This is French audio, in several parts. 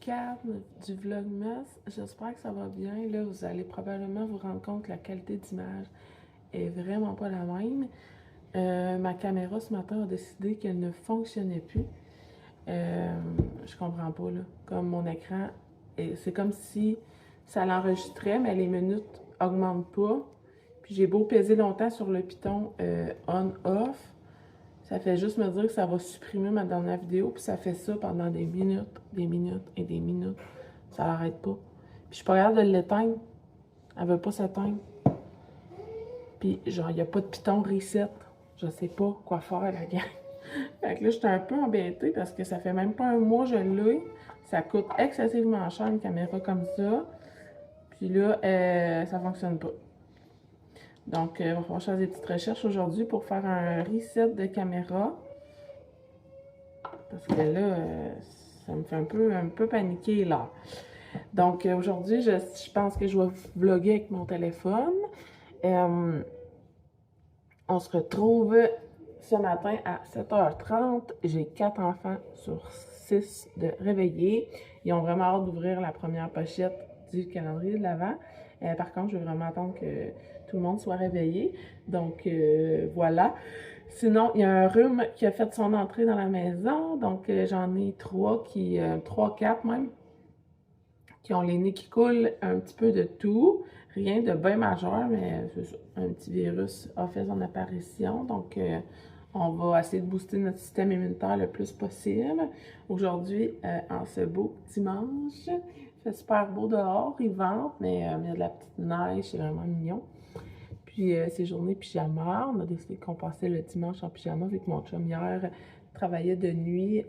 4 du Vlogmas. J'espère que ça va bien. Là, vous allez probablement vous rendre compte que la qualité d'image est vraiment pas la même. Ma caméra ce matin a décidé qu'elle ne fonctionnait plus. Je comprends pas là. Comme mon écran, c'est comme si ça l'enregistrait, mais les minutes augmentent pas. Puis j'ai beau peser longtemps sur le piton on-off, ça fait juste me dire que ça va supprimer ma dernière vidéo, puis ça fait ça pendant des minutes et des minutes. Ça l'arrête pas. Puis je suis pas capable de l'éteindre. Elle veut pas s'éteindre. Puis genre, il n'y a pas de piton reset. Je sais pas quoi faire, la gang. Fait que là, j'étais un peu embêtée parce que ça fait même pas un mois que je l'ai. Ça coûte excessivement cher une caméra comme ça. Puis là, ça fonctionne pas. Donc, il va falloir faire des petites recherches aujourd'hui pour faire un reset de caméra. Parce que là, ça me fait un peu paniquer là. Donc, aujourd'hui, je pense que je vais vlogger avec mon téléphone. On se retrouve ce matin à 7h30. J'ai 4 enfants sur 6 de réveillés. Ils ont vraiment hâte d'ouvrir la première pochette du calendrier de l'Avent. Par contre, je vais vraiment attendre que tout le monde soit réveillé. Donc, voilà. Sinon, il y a un rhume qui a fait son entrée dans la maison. Donc, j'en ai 4 même, qui ont les nez qui coulent, un petit peu de tout. Rien de bien majeur, mais c'est ça. Un petit virus a fait son apparition. Donc, on va essayer de booster notre système immunitaire le plus possible. Aujourd'hui, en ce beau dimanche, il fait super beau dehors, il vente, mais il y a de la petite neige, c'est vraiment mignon. Puis, c'est journée pyjama. On a décidé qu'on passait le dimanche en pyjama, vu que mon chum hier travaillait de nuit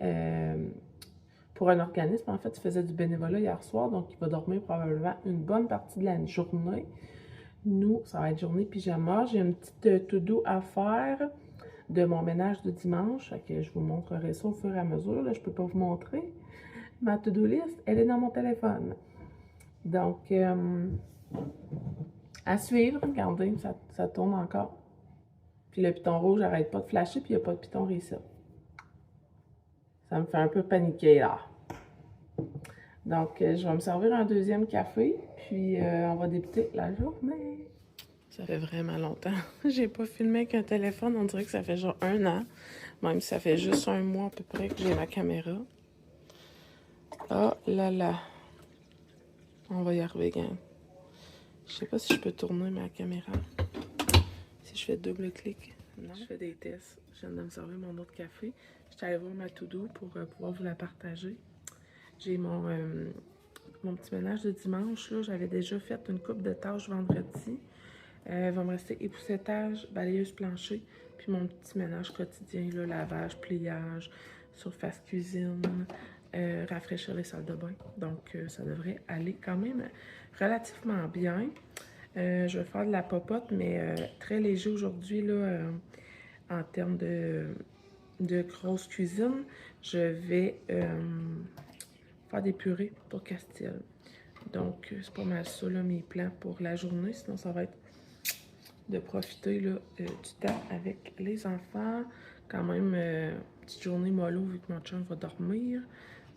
pour un organisme. En fait, il faisait du bénévolat hier soir, donc il va dormir probablement une bonne partie de la journée. Nous, ça va être journée pyjama. J'ai une petite to-do à faire de mon ménage de dimanche. Fait que je vous montrerai ça au fur et à mesure. Là, je ne peux pas vous montrer. Ma to-do list, elle est dans mon téléphone. Donc, à suivre. Regardez, ça tourne encore. Puis le piton rouge n'arrête pas de flasher, puis il n'y a pas de piton reset. Ça me fait un peu paniquer là. Donc, je vais me servir un deuxième café, puis on va débuter la journée. Ça fait vraiment longtemps. J'ai pas filmé avec un téléphone. On dirait que ça fait genre 1 an. Même si ça fait juste 1 mois à peu près que j'ai ma caméra. Oh là là. On va y arriver, gang. Je sais pas si je peux tourner ma caméra. Si je fais double-clic. Non, je fais des tests. Je viens de me servir mon autre café. Je suis allée voir ma to-do pour pouvoir vous la partager. J'ai mon petit ménage de dimanche. Là, j'avais déjà fait une couple de tâches vendredi. Il va me rester époussetage, balayeuse plancher, puis mon petit ménage quotidien, là, lavage, pliage, surface cuisine, rafraîchir les salles de bain. Donc, ça devrait aller quand même relativement bien. Je vais faire de la popote, mais très léger aujourd'hui, là, en termes de grosse cuisine. Je vais faire des purées pour Castille. Donc, c'est pas mal ça, là, mes plans pour la journée. Sinon, ça va être de profiter là, du temps avec les enfants. Quand même, petite journée mollo vu que mon chum va dormir.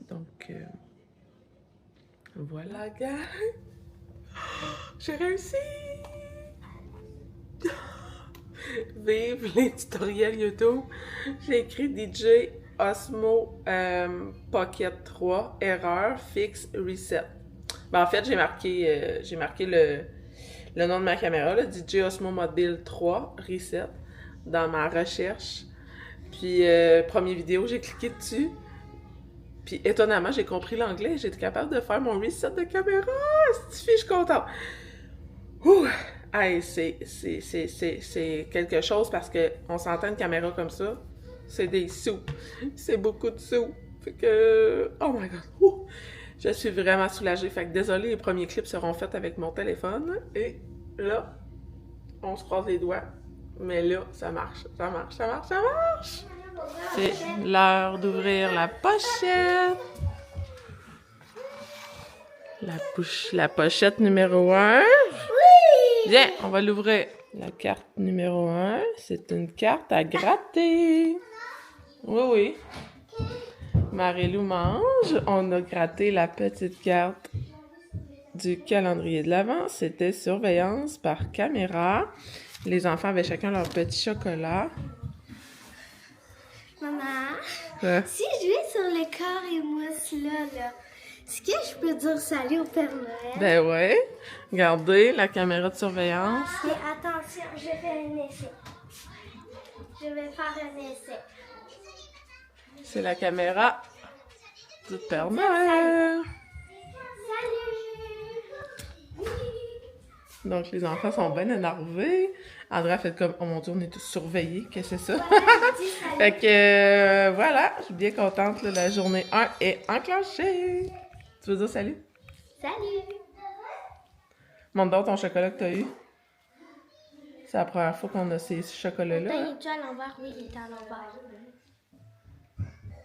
Donc, voilà. La gang! J'ai réussi! Vive les tutoriels YouTube! J'ai écrit DJ Osmo Pocket 3, erreur, fixe, reset. Ben, en fait, j'ai marqué le nom de ma caméra, le DJ Osmo Mobile 3, reset, dans ma recherche. Puis, première vidéo, j'ai cliqué dessus. Puis, étonnamment, j'ai compris l'anglais. J'étais capable de faire mon reset de caméra. Je suis contente. Ouh! Hey, c'est quelque chose parce qu'on s'entend une caméra comme ça. C'est des sous. C'est beaucoup de sous. Fait que... Oh my God! Ouh! Je suis vraiment soulagée. Fait que désolé, les premiers clips seront faits avec mon téléphone. Et là, on se croise les doigts. Mais là, ça marche. Ça marche, ça marche, ça marche! C'est l'heure d'ouvrir la pochette. La pochette numéro 1. Oui! Bien, on va l'ouvrir. La carte numéro 1, c'est une carte à gratter. Oui, oui. Marie-Lou mange. On a gratté la petite carte du calendrier de l'Avent. C'était surveillance par caméra. Les enfants avaient chacun leur petit chocolat. Maman, Ouais. si je vais sur le corps et mousse là, est-ce que je peux dire salut au Père Noël? Ben ouais. Regardez la caméra de surveillance. Et attention, je vais faire un essai. Je vais faire un essai. C'est la caméra du Père Noël. Salut! Donc, les enfants sont bien énervés. André a fait comme, oh mon Dieu, on est tous surveillés. Qu'est-ce que c'est ça? Fait que, voilà, je suis bien contente. Là, la journée 1 est enclenchée. Tu veux dire salut? Salut! Montre donc ton chocolat que tu as eu. C'est la première fois qu'on a ces chocolats-là. Il est déjà à l'envers? Oui, il est à l'envers.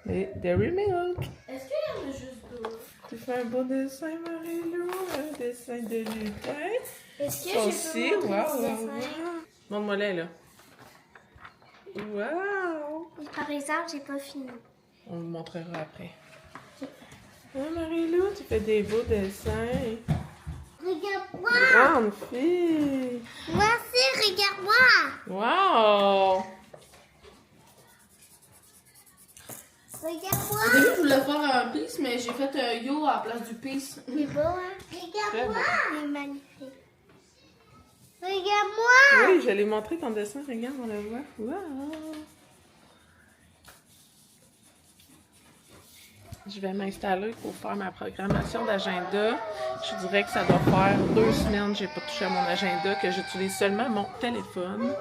Les Dairy Milk. Est-ce qu'il y en a juste deux? Tu fais un beau dessin, Marie-Lou. Un dessin de lutin. Est-ce que Ça je aussi, peux montrer wow, mon wow, dessin? wow. Montre-moi là. Wow! Par exemple, j'ai pas fini. On le montrera après. Ah, Marie-Lou, tu fais des beaux dessins. Regarde-moi! Grande fille! Moi aussi, regarde-moi! Wow! Regarde-moi! Au début, je voulais faire un piece, mais j'ai fait un yo à la place du piece. Il est beau, hein? Très beau. Il est magnifique. Regarde-moi! Oui, je l'ai montré ton dessin. Regarde, on le voit. Wow! Je vais m'installer pour faire ma programmation d'agenda. Je dirais que ça doit faire 2 semaines que je n'ai pas touché à mon agenda, que j'utilise seulement mon téléphone.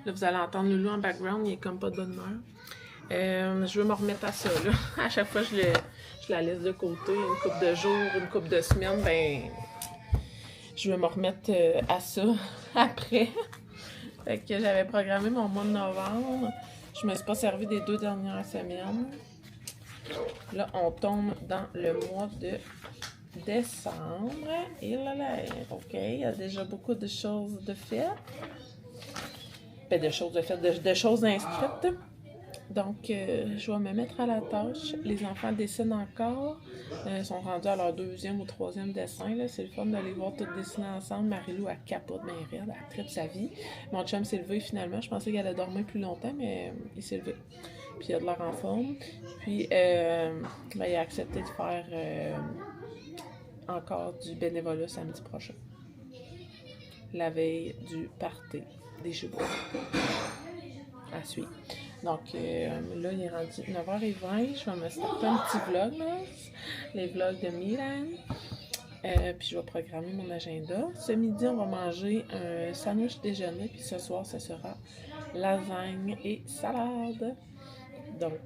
Là, vous allez entendre Loulou en background, il est comme pas de bonne humeur. Je veux me remettre à ça. Là. À chaque fois, je la laisse de côté. Une couple de jours, une couple de semaines, ben, je veux me remettre à ça après. Fait que j'avais programmé mon mois de novembre. Je me suis pas servi des 2 dernières semaines. Là, on tombe dans le mois de décembre. Et là, OK, il y a déjà beaucoup de choses de faites. Ben, de choses de faites, de choses inscrites. Donc, je vais me mettre à la tâche. Les enfants dessinent encore. Ils sont rendus à leur 2e ou 3e dessin. Là. C'est le fun de les voir tous dessiner ensemble. Marie-Lou, elle capote bien raide. Elle tripe sa vie. Mon chum s'est levé finalement. Je pensais qu'elle allait dormir plus longtemps, mais il s'est levé. Puis il a de l'air en forme. Puis, ben, il a accepté de faire encore du bénévolat samedi prochain. La veille du party des jumeaux. À suivre. Donc, là, il est rendu 9h20. Je vais me starter un petit vlog, là. Les vlogs de Milan. Puis je vais programmer mon agenda. Ce midi, on va manger un sandwich déjeuner. Puis ce soir, ce sera lasagne et salade. Donc,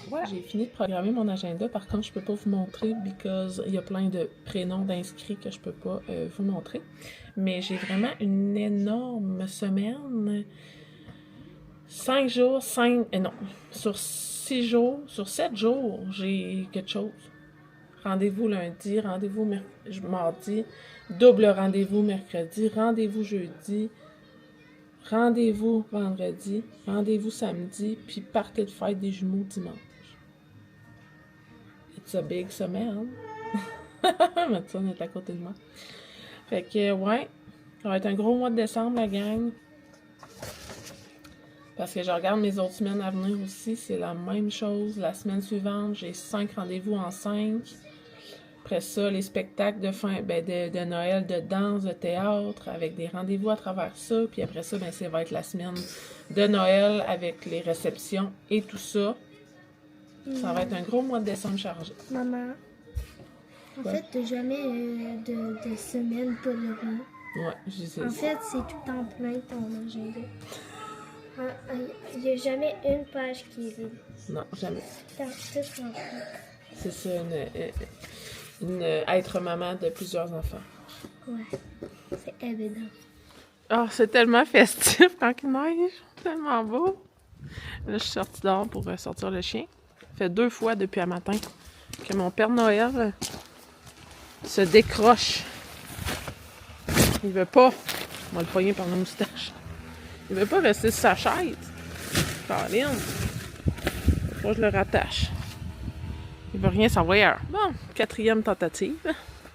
voilà. J'ai fini de programmer mon agenda. Par contre, je peux pas vous montrer parce qu'il y a plein de prénoms d'inscrits que je peux pas vous montrer. Mais j'ai vraiment une énorme semaine. 5 jours, sur 6 jours, sur 7 jours, j'ai quelque chose. Rendez-vous lundi, rendez-vous mardi, double rendez-vous mercredi, rendez-vous jeudi, rendez-vous vendredi, rendez-vous samedi, puis party de fête des jumeaux dimanche. It's a big semaine. Mathieu est à côté de moi. Fait que, ouais, ça va être un gros mois de décembre, la gang. Parce que je regarde mes autres semaines à venir aussi, c'est la même chose. La semaine suivante, j'ai 5 rendez-vous en 5. Après ça, les spectacles de Noël, de danse, de théâtre, avec des rendez-vous à travers ça. Puis après ça, ben, ça va être la semaine de Noël avec les réceptions et tout ça. Ça va être un gros mois de décembre chargé. Maman, en Ouais. fait, t'as jamais de semaine pas de rien. Ouais, je sais En ça. fait, c'est tout en plein ton agenda. Il n'y a jamais une page qui est vide. Non, jamais. Tout rempli. C'est ça, une être maman de plusieurs enfants. Ouais, c'est évident. Oh, c'est tellement festif quand il neige. Tellement beau. Là, je suis sortie dehors pour sortir le chien. Ça fait 2 fois depuis un matin que mon Père Noël se décroche. Il veut pas. On va le poigner par la moustache. Il veut pas rester sur sa chaise. Caroline. Faut que je le rattache. Il ne veut rien savoir. Bon, 4e tentative.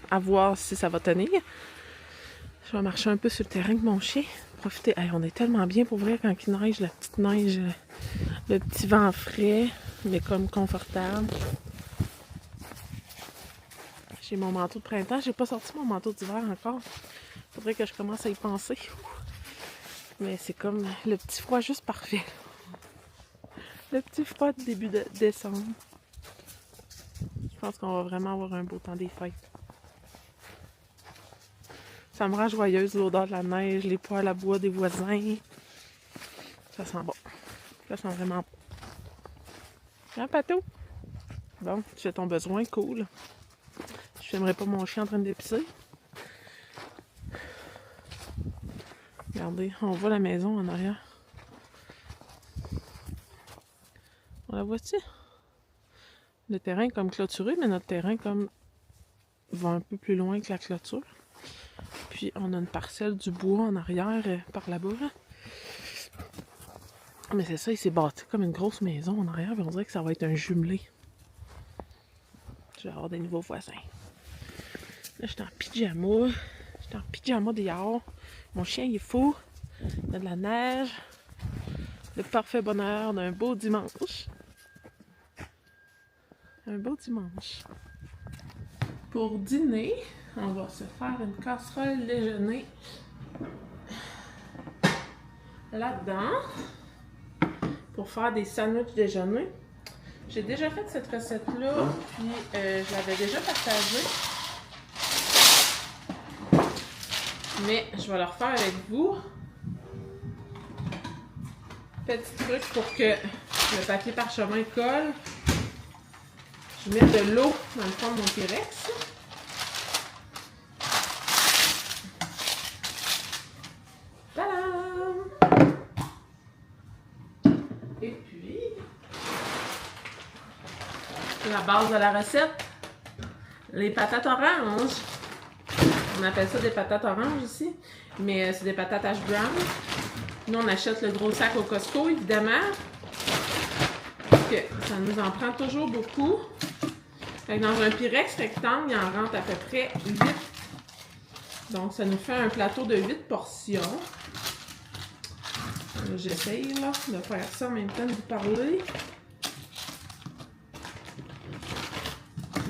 À voir si ça va tenir. Je vais marcher un peu sur le terrain avec mon chien. Profiter. Hey, on est tellement bien pour vrai quand il neige, la petite neige, le petit vent frais, mais comme confortable. J'ai mon manteau de printemps. J'ai pas sorti mon manteau d'hiver encore. Faudrait que je commence à y penser. Mais c'est comme le petit froid juste parfait. Le petit froid de début de décembre. Je pense qu'on va vraiment avoir un beau temps des fêtes. Ça me rend joyeuse, l'odeur de la neige, les poêles à bois des voisins. Ça sent bon. Ça sent vraiment bon. Hein, Pato? Bon, tu fais ton besoin, cool. Je filmerai pas mon chien en train d'épicer. Regardez, on voit la maison en arrière. On la voit-tu? Le terrain est comme clôturé, mais notre terrain comme va un peu plus loin que la clôture. Puis on a une parcelle du bois en arrière par là-bas. Mais c'est ça, il s'est bâti comme une grosse maison en arrière. Puis on dirait que ça va être un jumelé. Je vais avoir des nouveaux voisins. Là, je suis en pyjama. Je suis en pyjama dehors. Mon chien, il est fou. Il y a de la neige. Le parfait bonheur d'un beau dimanche. Un beau dimanche. Pour dîner, on va se faire une casserole déjeuner là-dedans pour faire des sandwichs déjeuner. J'ai déjà fait cette recette-là, puis je l'avais déjà partagée. Mais je vais la refaire avec vous. Petit truc pour que le papier parchemin colle. Je mets de l'eau dans le fond de mon Pyrex. Tadam! Et puis, la base de la recette, les patates oranges. On appelle ça des patates oranges ici, mais c'est des patates hash brown. Nous, on achète le gros sac au Costco, évidemment. Parce que ça nous en prend toujours beaucoup. Fait que dans un Pyrex rectangle, il en rentre à peu près 8. Donc, ça nous fait un plateau de 8 portions. J'essaye là de faire ça en même temps de vous parler.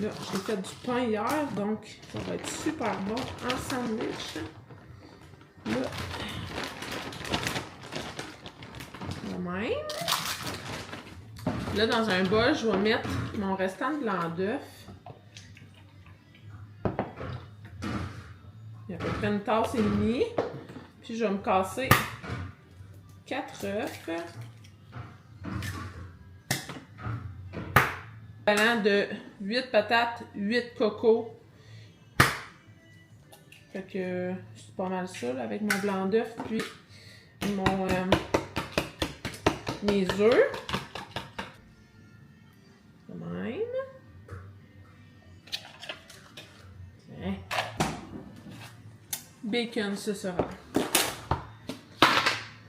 Là, j'ai fait du pain hier, donc ça va être super bon en sandwich. Là, de même. Là, dans un bol, je vais mettre mon restant de blanc d'œuf. Il y a à peu près une tasse et demie. Puis, je vais me casser 4 œufs. Allant de 8 patates, 8 cocos. Fait que c'est pas mal ça, là, avec mon blanc d'œuf, puis mes œufs. De même. Tiens. Bacon, ce sera.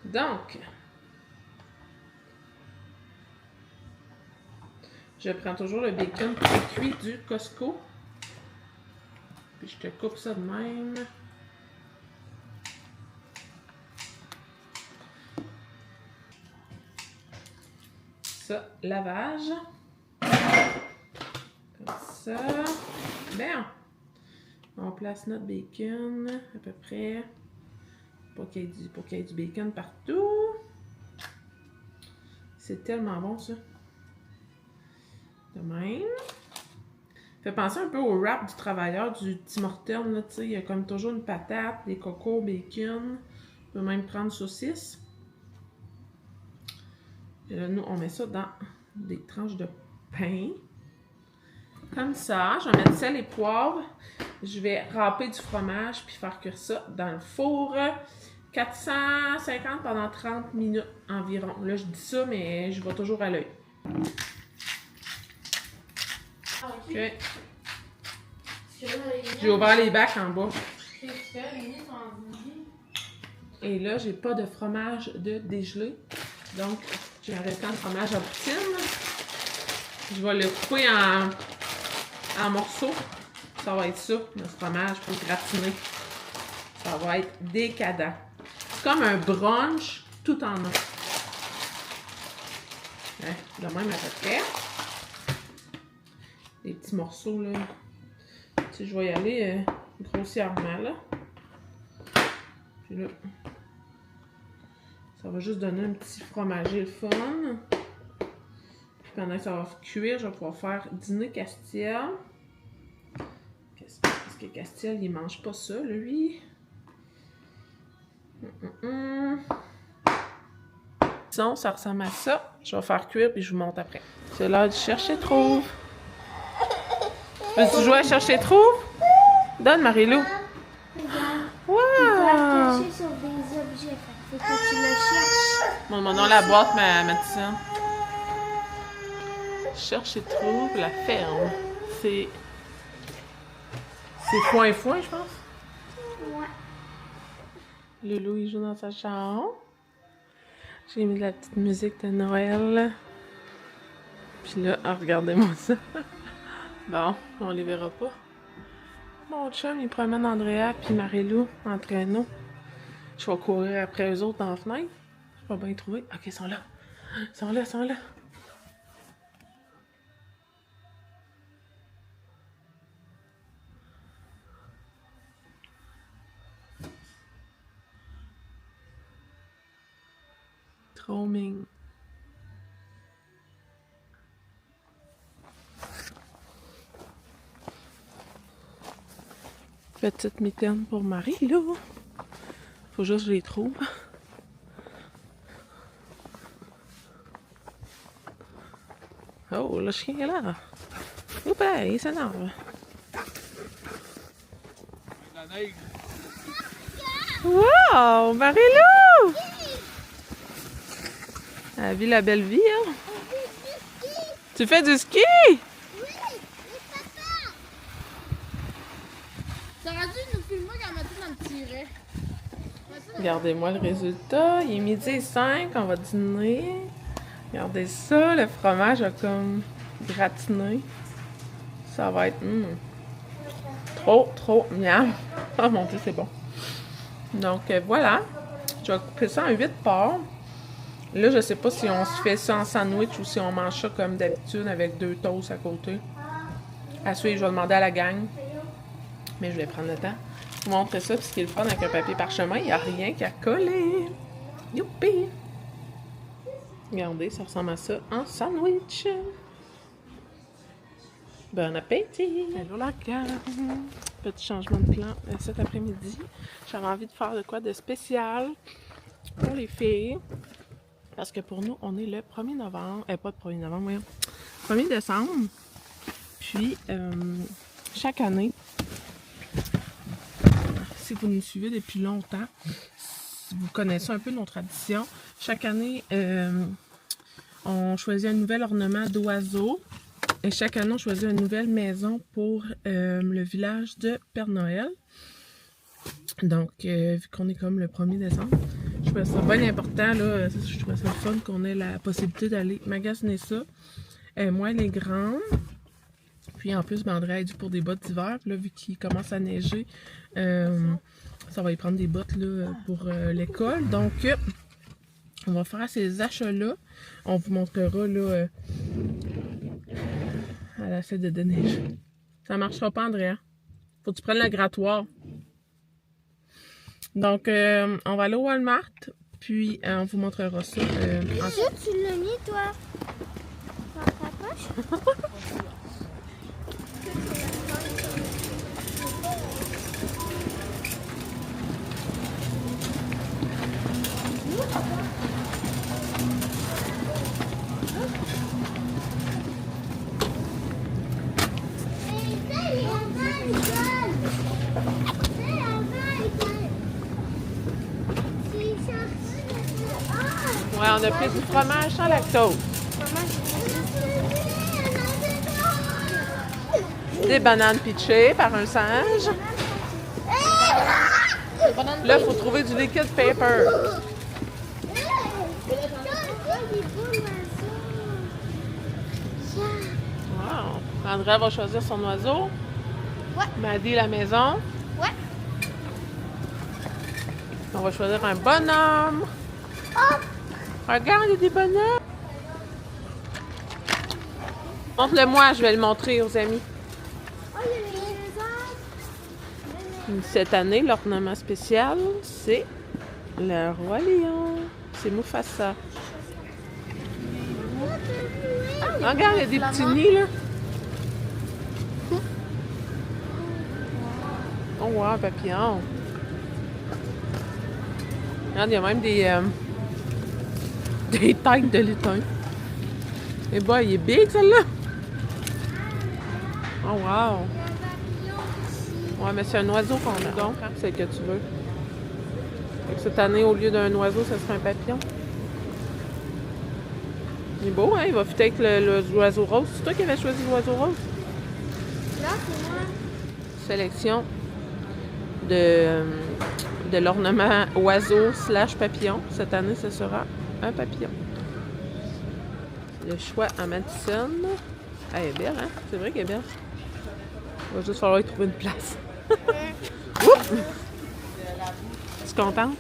Donc, je prends toujours le bacon cuit du Costco. Puis je te coupe ça de même. Ça, lavage. Comme ça. Bien. On place notre bacon à peu près. Pour qu'il y ait du bacon partout. C'est tellement bon ça. De même. Fait penser un peu au wrap du travailleur du Tim Hortons, là, tu sais, il y a comme toujours une patate, des cocos, bacon. On peut même prendre saucisse. Et là, nous, on met ça dans des tranches de pain. Comme ça. Je vais mettre sel et poivre. Je vais râper du fromage puis faire cuire ça dans le four. 450 pendant 30 minutes environ. Là, je dis ça, mais je vais toujours à l'œil. Ok. J'ai ouvert les bacs en bas. Et là, j'ai pas de fromage de dégelé. Donc, j'ai un restant de fromage à poutine. Je vais le couper en morceaux. Ça va être ça, notre fromage pour gratiner. Ça va être décadent. C'est comme un brunch tout en un. Hein, de même à peu près. Des petits morceaux, là. Tu sais, je vais y aller grossièrement, là. Puis là, ça va juste donner un petit fromager le fun. Puis pendant que ça va cuire, je vais pouvoir faire dîner Castiel. Parce que Castiel, il mange pas ça, lui. Sinon, ça ressemble à ça. Je vais faire cuire puis je vous montre après. C'est l'heure de chercher trouve. Veux-tu jouer à chercher trouve? Donne, Marie-Lou. Wow! Tu peux attacher sur des objets. Faut que tu le cherches. Bon, mon nom, la boîte, ma tienne. Chercher trouve la ferme. C'est foin, je pense. Ouais. Loulou, il joue dans sa chambre. J'ai mis de la petite musique de Noël. Puis là, regardez-moi ça. Bon, on les verra pas. Mon chum, il promène Andrea puis Marie-Lou en traîneau. Je vais courir après eux autres dans la fenêtre. Je vais bien trouver. Ok, ils sont là. Ils sont là, ils sont là. Trop mignon. Petite mitaine pour Marie-Lou. Faut juste que je les trouve. Oh, le chien est là. Oups, il s'énerve. Wow, Marie-Lou! Elle vit la belle vie, hein? Tu fais du ski? T'aurais dû nous filmer quand on était dans le tiret. Regardez-moi le résultat. Il est 12h05, on va dîner. Regardez ça, le fromage a comme gratiné. Ça va être trop miam. Oh mon Dieu, c'est bon. Donc voilà, je vais couper ça en 8 parts. Là, je sais pas si on se fait ça en sandwich ou si on mange ça comme d'habitude avec 2 toasts à côté. À suivre, je vais demander à la gang. Mais je vais prendre le temps. Vous montrer ça, puis ce qui est le fun avec un papier parchemin, il n'y a rien qu'à coller. Youpi! Regardez, ça ressemble à ça en sandwich. Bon appétit! Hello la gang! Petit changement de plan cet après-midi. J'avais envie de faire de quoi de spécial pour les filles. Parce que pour nous, on est le 1er novembre. Pas le 1er novembre, voyons. 1er décembre. Puis, chaque année, si vous nous suivez depuis longtemps, si vous connaissez un peu nos traditions, chaque année, on choisit un nouvel ornement d'oiseau. Et chaque année, on choisit une nouvelle maison pour le village de Père Noël. Donc, vu qu'on est comme le 1er décembre, je trouvais ça bien important, là. Je trouvais ça le fun qu'on ait la possibilité d'aller magasiner ça. Moi, elle est grande. Puis en plus, Andrea est due pour des bottes d'hiver. Puis là, vu qu'il commence à neiger, ça va y prendre des bottes là, pour l'école. Donc, on va faire ces achats-là. On vous montrera là à la fête de déneiger. Ça marchera pas, Andrea. Faut que tu prennes la grattoir. Donc, on va aller au Walmart. Puis, on vous montrera ça. Ensuite, tu l'as mis, toi, dans ta poche? Ouais, on a pris du fromage sans lactose. Des bananes pitchées par un singe. Là, il faut trouver du liquid paper. Andrea va choisir son oiseau. Ouais. Maddy, la maison. Ouais. On va choisir un bonhomme. Oh! Regarde, il y a des bonhommes. Montre-le-moi, je vais le montrer aux amis. Oh, il y a les arbres. Cette année, l'ornement spécial, c'est le roi lion. C'est Mufasa. Ah, regarde, il y a des petits nids, là. Oh, wow, un papillon. Regarde, il y a même des têtes de lutin. Et bah, il est big, celle-là. Oh, wow. Ouais, mais c'est un oiseau qu'on a. Donc, c'est que tu veux. Fait que cette année, au lieu d'un oiseau, ça serait un papillon. Il est beau, hein? Il va fitter avec l'oiseau rose. C'est toi qui avais choisi l'oiseau rose? Là, c'est moi. Sélection de l'ornement oiseau / papillon. Cette année, ce sera un papillon. Le choix à Madison. Elle est belle, hein? C'est vrai qu'elle est belle. Il va juste falloir y trouver une place. Oups! Tu es contente?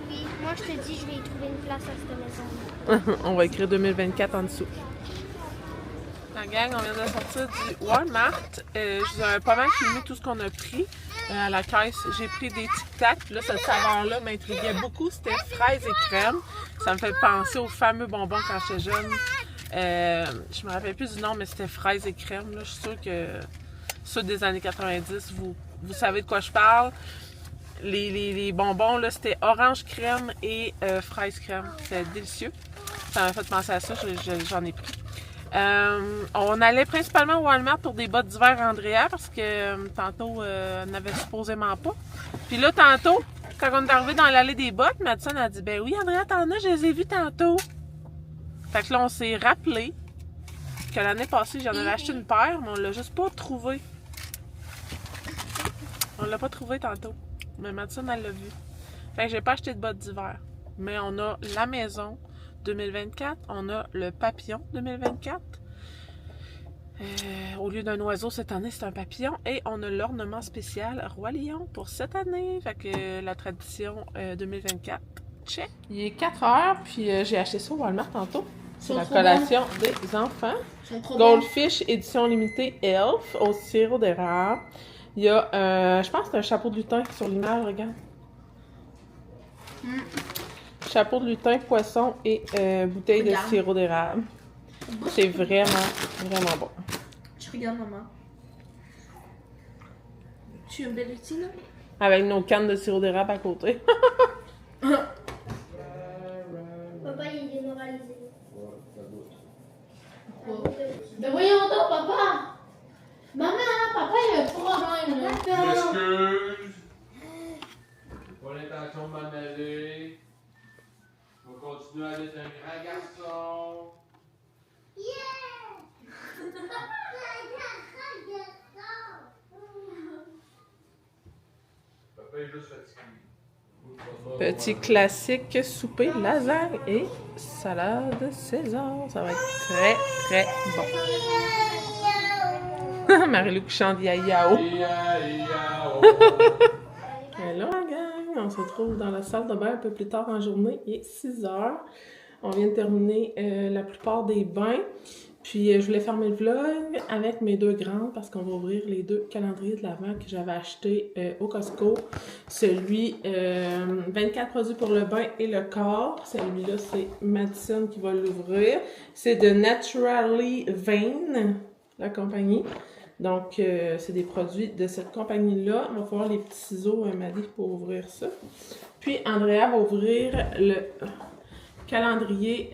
Oui, moi je te dis, je vais y trouver une place à cette maison. On va écrire 2024 en dessous. La gang, on vient de sortir du Walmart. J'ai pas mal filmé tout ce qu'on a pris à la caisse. J'ai pris des tic-tac. Là, cette saveur-là m'intriguait beaucoup. C'était fraises et crème. Ça me fait penser aux fameux bonbons quand j'étais jeune. Je me rappelle plus du nom, mais c'était fraises et crème. Là. Je suis sûre que ceux des années 90, vous savez de quoi je parle. Les bonbons, là, c'était orange crème et fraise crème. C'était délicieux. Ça m'a fait penser à ça. J'en ai pris. On allait principalement au Walmart pour des bottes d'hiver Andrea parce que tantôt, elle n'avait supposément pas. Puis là, tantôt, quand on est arrivé dans l'allée des bottes, Madison a dit « Ben oui, Andrea, t'en as, je les ai vues tantôt. » Fait que là, on s'est rappelé que l'année passée, j'en avais acheté une paire, mais on l'a juste pas trouvée. On l'a pas trouvée tantôt. Mais Madison, elle l'a vue. Fait que j'ai pas acheté de bottes d'hiver. Mais on a la maison 2024. On a le papillon 2024. Au lieu d'un oiseau, cette année, c'est un papillon. Et on a l'ornement spécial Roi Lion pour cette année. Fait que la tradition 2024, check. Il est 4 heures, puis j'ai acheté ça au Walmart tantôt. C'est la collation des enfants. Goldfish, édition limitée Elf, au sirop d'érable. Il y a, je pense que c'est un chapeau de lutin sur l'image, regarde. Chapeau de lutin, poisson et bouteille de sirop d'érable. C'est vraiment, vraiment bon. Je regarde, maman. Tu as un bel outil, là? Avec nos cannes de sirop d'érable à côté. Papa, il est démoralisé. Mais voyons donc, papa! Maman, papa, il y a un problème, là. M'excuse. J'ai pas l'intention de m'en aller. Je vais continuer à être un grand garçon. Papa est juste fatigué. Petit classique souper, lasagne et salade César. Ça va être très, très bon. Marie-Lou qui chante Yao. Et là, gang, on se retrouve dans la salle de bain un peu plus tard en journée. Il est 6 heures. On vient de terminer la plupart des bains. Puis je voulais fermer le vlog avec mes deux grandes parce qu'on va ouvrir les deux calendriers de l'Avent que j'avais achetés au Costco. Celui 24 produits pour le bain et le corps. Celui-là, c'est Madison qui va l'ouvrir. C'est de Naturally Vain, la compagnie. Donc, c'est des produits de cette compagnie-là. On va faire les petits ciseaux, Maddy, pour ouvrir ça. Puis, Andrea va ouvrir le calendrier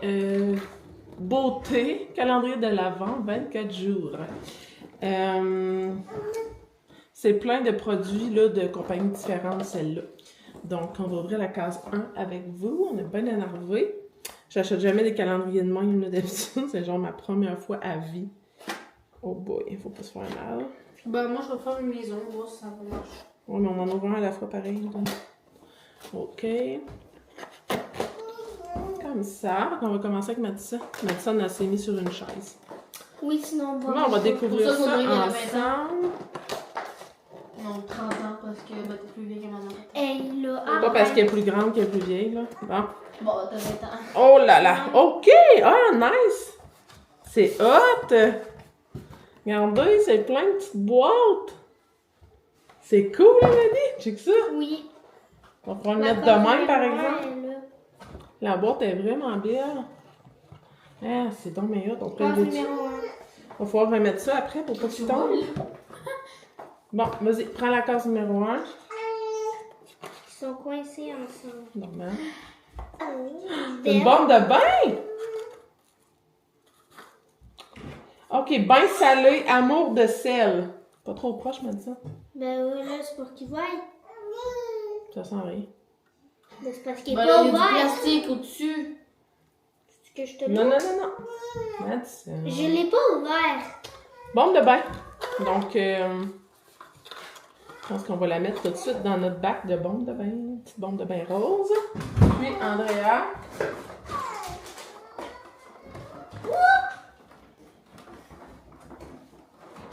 beauté, calendrier de l'Avent, 24 jours. C'est plein de produits là, de compagnies différentes, celle-là. Donc, on va ouvrir la case 1 avec vous. On est bien énervés. J'achète jamais des calendriers de même d'habitude. C'est genre ma première fois à vie. Oh boy, il faut pas se faire mal. Ben, moi, je vais faire une maison, voir si ça va marcher. Oui, mais on en ouvre un à la fois pareil. Donc. OK. Comme ça. On va commencer avec Madison. Madison, elle s'est mise sur une chaise. Oui, sinon Là, on va découvrir Pour ça, ça Maureen, elle a 20 ensemble. Non, 30 ans parce que bah, t'es plus vieille que maman. Elle l'a. Pas parce qu'elle est plus grande qu'elle est plus vieille, là. Bon. Bon, t'as 20 ans. Oh là là! OK! Ah, nice! C'est hot! Regardez, c'est plein de petites boîtes! C'est cool, Mélanie! Check ça! Oui. On va pouvoir le La mettre de même, corde par mémoire, exemple. elle a. La boîte est vraiment belle. Ah, c'est donc meilleur. On peut Corde le numéro 1. va falloir remettre ça après pour pas qu'il tombe. Bon, vas-y, prends la case numéro 1. Ils sont coincés ensemble. Normal. Belle. Une bombe de bain! OK, bain salé, amour de sel. Pas trop proche, maintenant. Ben oui, là, c'est pour qu'ils voient. Ça sent rien. Mais c'est parce qu'il est Bah, pas là, il y a du ouvert. plastique au-dessus. C'est ce que je te Non, dis. non, non, non. That's, Je l'ai pas ouvert. bombe de bain. Donc, je pense qu'on va la mettre tout de suite dans notre bac de bombe de bain. Petite bombe de bain rose. Puis, Andrea.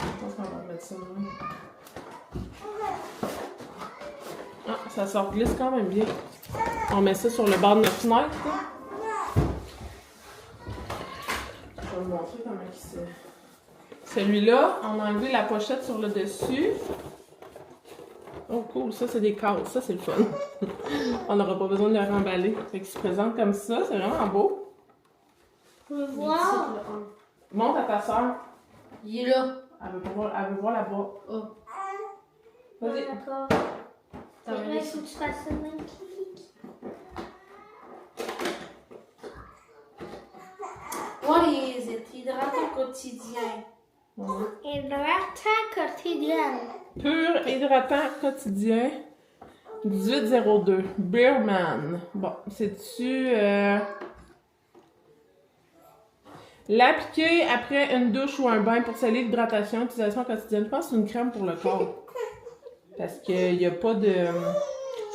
Je pense qu'on va mettre ça là. Ah, ça sort glisse quand même bien. On met ça sur le bord de notre fenêtre. Là. Je vais vous montrer comment il se... Celui-là, on a enlevé la pochette sur le dessus. Oh cool, ça c'est des cases, ça c'est le fun. On n'aura pas besoin de le remballer. Fait qu'il se présente comme ça, c'est vraiment beau. Je veux voir. Montre à ta soeur. Il est là. Elle veut voir la boîte. Oh. Vas-y. D'accord. T'as Là, vu il faut que tu fasses ça même clic. What is it? Hydratant quotidien. Ouais. Hydratant quotidien. Pur hydratant quotidien 1802 Beerman. Bon, c'est-tu l'appliquer après une douche ou un bain pour salir l'hydratation, utilisation quotidienne. Je pense que c'est une crème pour le corps. Parce qu'il n'y a pas de.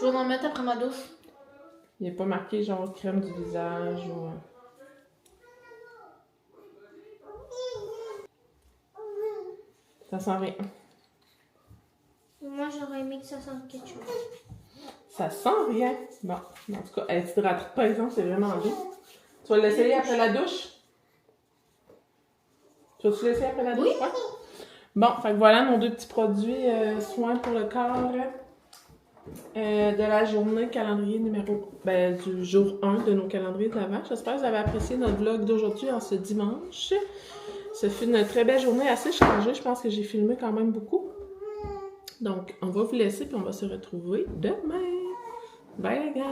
Je vais en mettre après ma douche. Il n'y a pas marqué genre crème du visage ou. Ça sent rien. Moi, j'aurais aimé que ça sente quelque chose. Ça sent rien. Bon, en tout cas, elle s'hydrate par exemple, c'est vraiment doux. Tu vas l'essayer après la douche? Tu vas-tu l'essayer après la douche? Oui. Ouais. Bon, fait que voilà nos deux petits produits soins pour le corps de la journée calendrier du jour 1 de nos calendriers de l'Avent. J'espère que vous avez apprécié notre vlog d'aujourd'hui en ce dimanche. Ce fut une très belle journée, assez chargée. Je pense que j'ai filmé quand même beaucoup. Donc, on va vous laisser puis on va se retrouver demain. Bye les gars!